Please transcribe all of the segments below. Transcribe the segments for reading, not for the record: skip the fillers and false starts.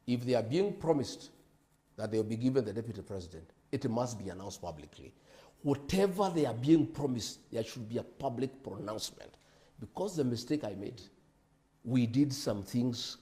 If they are being promised that they will be given the deputy president, it must be announced publicly. Whatever they are being promised, there should be a public pronouncement. Because the mistake I made, we did some things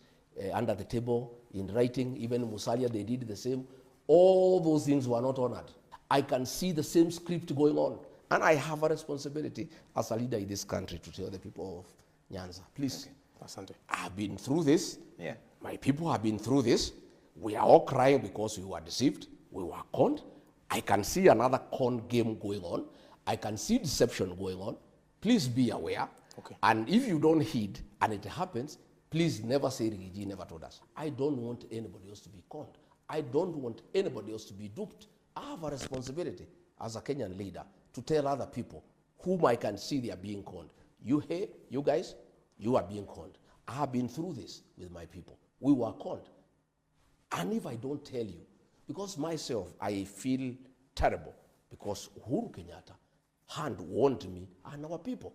under the table in writing. Even Musalia, they did the same. All those things were not honored. I can see the same script going on. And I have a responsibility as a leader in this country to tell the people of Nyanza, please, Asante. I've been through this. Yeah. My people have been through this. We are all crying because we were deceived. We were conned. I can see another con game going on. I can see deception going on. Please be aware. Okay. And if you don't heed and it happens, please never say Rigiji never told us. I don't want anybody else to be conned. I don't want anybody else to be duped. I have a responsibility as a Kenyan leader to tell other people whom I can see they are being conned. You here, you guys, you are being conned. I have been through this with my people. We were conned. And if I don't tell you, because myself, I feel terrible because Uhuru Kenyatta had warned me and our people.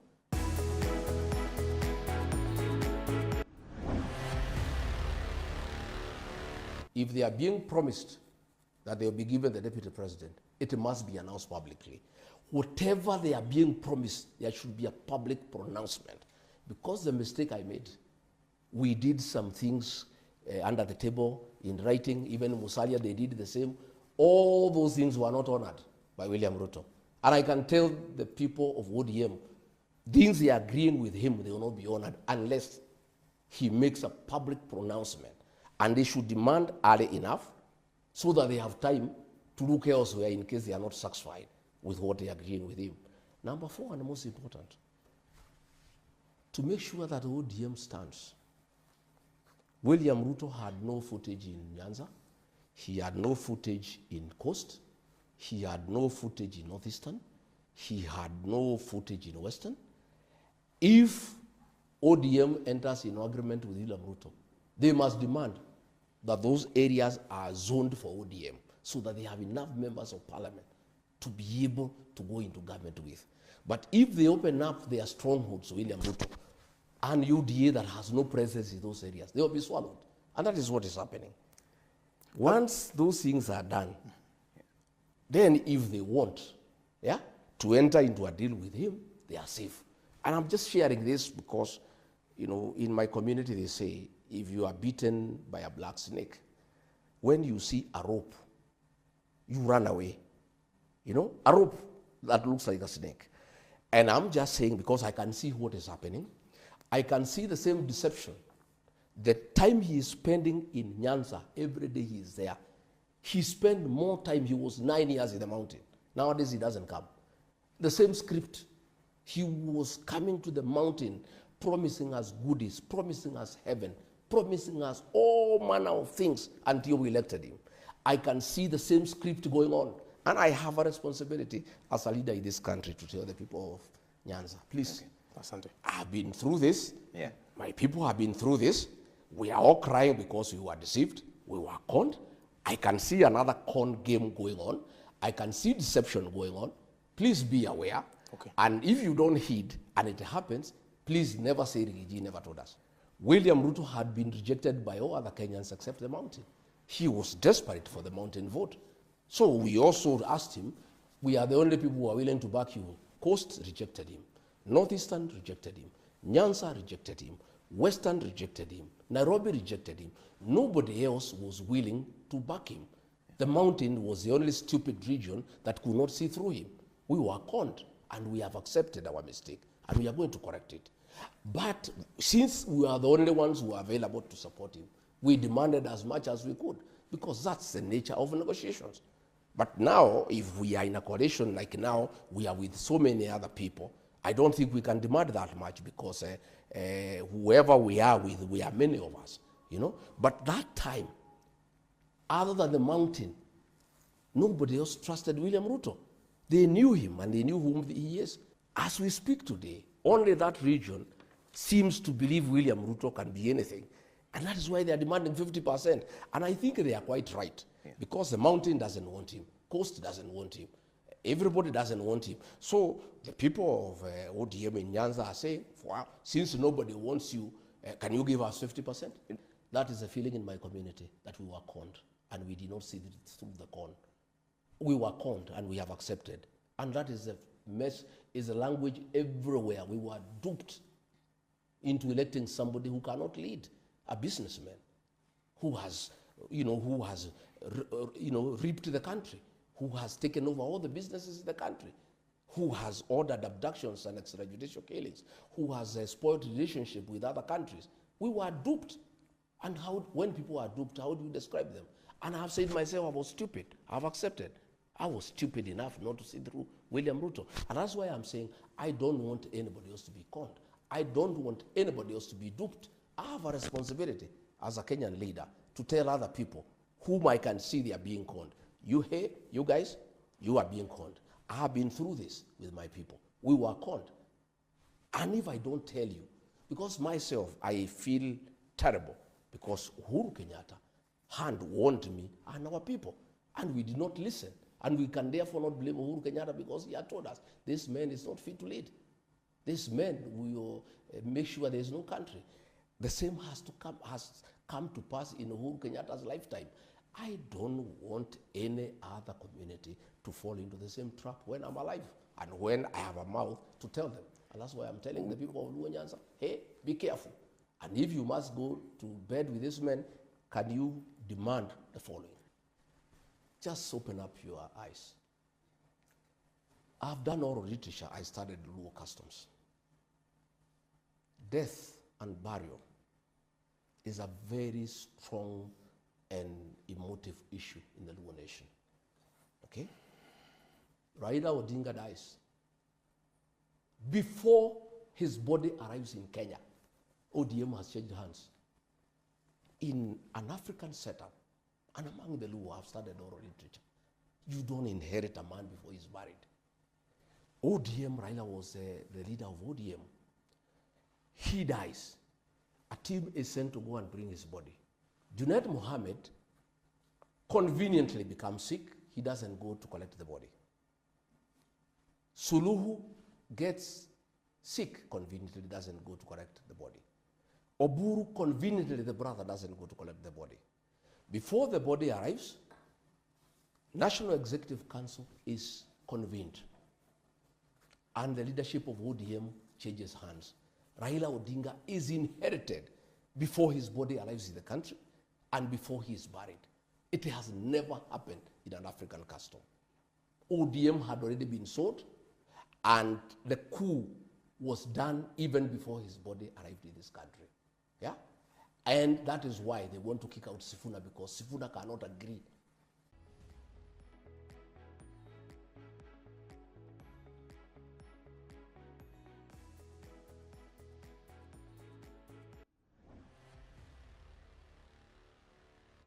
If they are being promised that they will be given the deputy president, it must be announced publicly. Whatever they are being promised, there should be a public pronouncement. Because the mistake I made, we did some things under the table in writing. Even Musalia, they did the same. All those things were not honored by William Ruto. And I can tell the people of ODM, things they are agreeing with him, they will not be honored unless he makes a public pronouncement. And they should demand early enough so that they have time to look elsewhere in case they are not satisfied with what they are agreeing with him. Number 4, and the most important, to make sure that ODM stands. William Ruto had no footage in Nyanza. He had no footage in Coast. He had no footage in Northeastern. He had no footage in Western. If ODM enters in agreement with William Ruto, they must demand that those areas are zoned for ODM so that they have enough members of parliament to be able to go into government with. But if they open up their strongholds to William Ruto and UDA that has no presence in those areas, they will be swallowed. And that is what is happening. Once those things are done, then if they want to enter into a deal with him, they are safe. And I'm just sharing this because, in my community they say, if you are beaten by a black snake, when you see a rope, you run away. A rope that looks like a snake. And I'm just saying, because I can see what is happening, I can see the same deception. The time he is spending in Nyanza, every day he is there. He spent more time, he was 9 years in the mountain. Nowadays he doesn't come. The same script. He was coming to the mountain, promising us goodies, promising us heaven, promising us all manner of things until we elected him. I can see the same script going on. And I have a responsibility as a leader in this country to tell the people of Nyanza, please, Asante. I've been through this. Yeah. My people have been through this. We are all crying because we were deceived. We were conned. I can see another con game going on. I can see deception going on. Please be aware. Okay. And if you don't heed and it happens, please never say Rigiji never told us. William Ruto had been rejected by all other Kenyans except the mountain. He was desperate for the mountain vote. So we also asked him, we are the only people who are willing to back you. Coast rejected him. Northeastern rejected him. Nyanza rejected him. Western rejected him. Nairobi rejected him. Nobody else was willing to back him. The mountain was the only stupid region that could not see through him. We were conned, and we have accepted our mistake, and we are going to correct it. But since we are the only ones who are available to support him, we demanded as much as we could, because that's the nature of negotiations. But now, if we are in a coalition like now, we are with so many other people, I don't think we can demand that much because whoever we are with, we are many of us, But that time, other than the mountain, nobody else trusted William Ruto. They knew him and they knew whom he is. As we speak today, only that region seems to believe William Ruto can be anything. And that is why they are demanding 50%. And I think they are quite right. Yeah. Because the mountain doesn't want him. Coast doesn't want him. Everybody doesn't want him. So the people of ODM in Nyanza are saying, well, since nobody wants you, can you give us 50%? That is a feeling in my community, that we were conned and we did not see through the con. We were conned and we have accepted. And that is a mess, is a language everywhere. We were duped into electing somebody who cannot lead, a businessman who has, reaped the country, who has taken over all the businesses in the country, who has ordered abductions and extrajudicial killings, who has a spoiled relationship with other countries. We were duped. And when people are duped, how do you describe them? And I've said myself, I was stupid. I've accepted. I was stupid enough not to see through William Ruto. And that's why I'm saying I don't want anybody else to be conned. I don't want anybody else to be duped. I have a responsibility as a Kenyan leader to tell other people whom I can see they are being conned. You guys, you are being conned. I have been through this with my people. We were conned. And if I don't tell you, because myself, I feel terrible, because Uhuru Kenyatta had warned me and our people, and we did not listen. And we can therefore not blame Uhuru Kenyatta because he had told us, this man is not fit to lead. This man will make sure there is no country. The same has come to pass in Uhuru Kenyatta's lifetime. I don't want any other community to fall into the same trap when I'm alive and when I have a mouth to tell them. And that's why I'm telling the people of Luo Nyanza, hey, be careful. And if you must go to bed with this man, can you demand the following? Just open up your eyes. I've done oral literature. I studied Luo customs. Death and burial is a very strong and emotive issue in the Luo nation. Okay? Raila Odinga dies. Before his body arrives in Kenya, ODM has changed hands. In an African setup, and among the Luo, I've studied oral literature, you don't inherit a man before he's buried. ODM, Raila was the leader of ODM. He dies. A team is sent to go and bring his body. Junaid Mohammed conveniently becomes sick. He doesn't go to collect the body. Suluhu gets sick, conveniently doesn't go to collect the body. Oburu, conveniently, the brother doesn't go to collect the body. Before the body arrives, National Executive Council is convened. And the leadership of ODM changes hands. Raila Odinga is inherited before his body arrives in the country and before he is buried. It has never happened in an African custom. ODM had already been sold, and the coup was done even before his body arrived in this country. Yeah? And that is why they want to kick out Sifuna, because Sifuna cannot agree